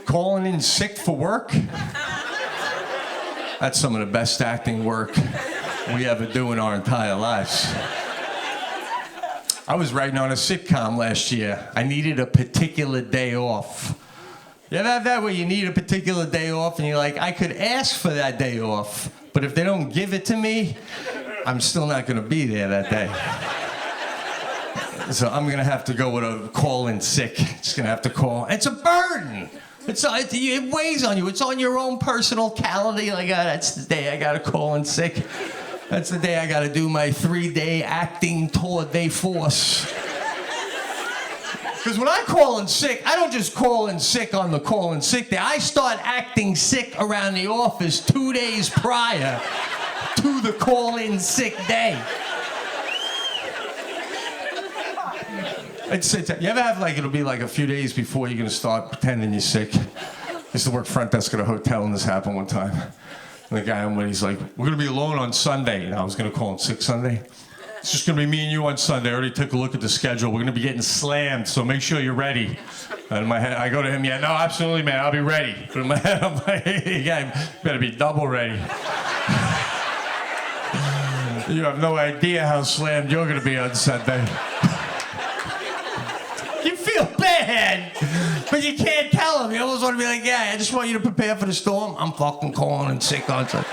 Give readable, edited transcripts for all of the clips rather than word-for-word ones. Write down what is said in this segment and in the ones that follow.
calling in sick for work. That's some of the best acting work we ever do in our entire lives. I was writing on a sitcom last year. I needed a particular day off. You ever have that where you need a particular day off and you're like, I could ask for that day off, but if they don't give it to me, I'm still not going to be there that day. So I'm going to have to go with a call in sick. Just going to have to call. It's a burden. It weighs on you. It's on your own personal calendar. You're like, oh, that's the day I got to call in sick. That's the day I got to do my 3-day acting tour de force. Because when I call in sick, I don't just call in sick on the call in sick day. I start acting sick around the office 2 days prior to the call in sick day. You ever have it'll be like a few days before you're going to start pretending you're sick? I used to work front desk at a hotel and this happened one time. And the guy I'm with, he's like, we're going to be alone on Sunday. And I was going to call in sick Sunday. It's just going to be me and you on Sunday. I already took a look at the schedule. We're going to be getting slammed, so make sure you're ready. And in my head, I go to him, yeah, no, absolutely, man, I'll be ready. But in my head, I'm like, hey, guy, you better be double ready. You have no idea how slammed you're going to be on Sunday. You feel bad, but you can't tell him. You almost want to be like, yeah, I just want you to prepare for the storm. I'm fucking calling in sick on Sunday.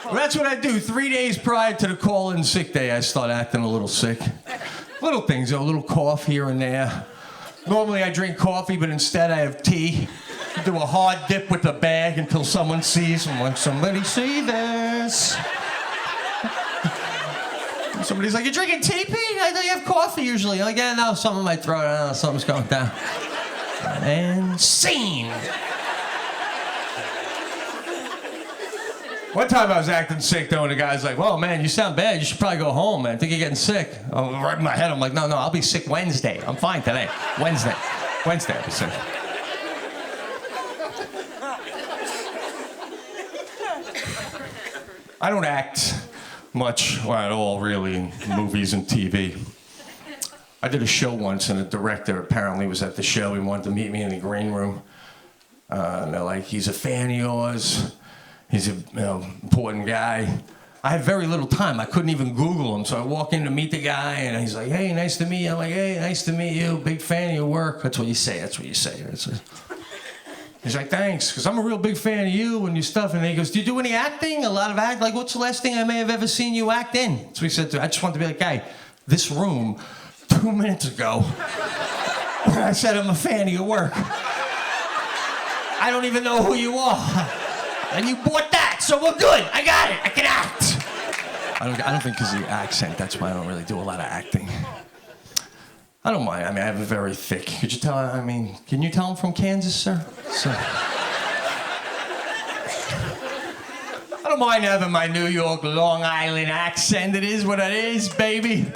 Well, that's what I do. 3 days prior to the call-in sick day, I start acting a little sick. Little things, a little cough here and there. Normally I drink coffee, but instead I have tea. Do a hard dip with the bag until someone sees. I'm like, somebody see this. Somebody's like, you're drinking tea, Pete? I thought you have coffee usually. I'm like, yeah, no, something in my throat. I don't know, something's going down. And scene. One time I was acting sick, though, and the guy's like, well, man, you sound bad. You should probably go home, man. I think you're getting sick. Right in my head, I'm like, no, I'll be sick Wednesday. I'm fine today. Wednesday I'll be sick. I don't act much or at all, really, in movies and TV. I did a show once, and the director apparently was at the show. He wanted to meet me in the green room. And they're like, he's a fan of yours. He's an important guy. I had very little time. I couldn't even Google him. So I walk in to meet the guy, and he's like, hey, nice to meet you. I'm like, hey, nice to meet you. Big fan of your work. That's what you say. He's like, thanks, because I'm a real big fan of you and your stuff. And then he goes, do you do any acting? A lot of act? Like, what's the last thing I may have ever seen you act in? So he said to me, I just wanted to be like, guy, this room, 2 minutes ago, I said I'm a fan of your work. I don't even know who you are. And you bought that, so we're good. I got it. I can act. I don't think because of the accent, that's why I don't really do a lot of acting. I don't mind. I mean, I have a very thick. Could you tell? I mean, can you tell I'm from Kansas, sir? So, I don't mind having my New York, Long Island accent. It is what it is, baby.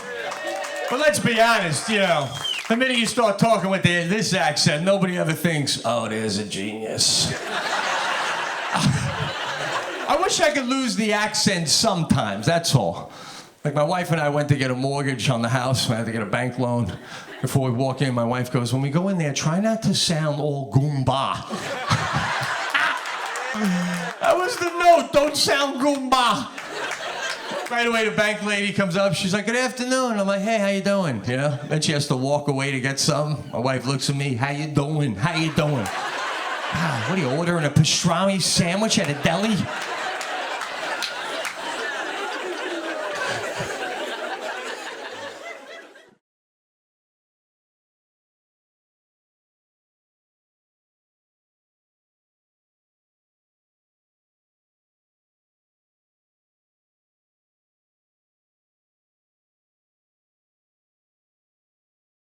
But let's be honest, the minute you start talking with this accent, nobody ever thinks, oh, there's a genius. I wish I could lose the accent sometimes, that's all. Like my wife and I went to get a mortgage on the house. I had to get a bank loan. Before we walk in, my wife goes, when we go in there, try not to sound all Goomba. That was the note, don't sound Goomba. Right away, the bank lady comes up. She's like, good afternoon. I'm like, hey, how you doing? Then she has to walk away to get something. My wife looks at me, how you doing? How you doing? God, what are you ordering, a pastrami sandwich at a deli?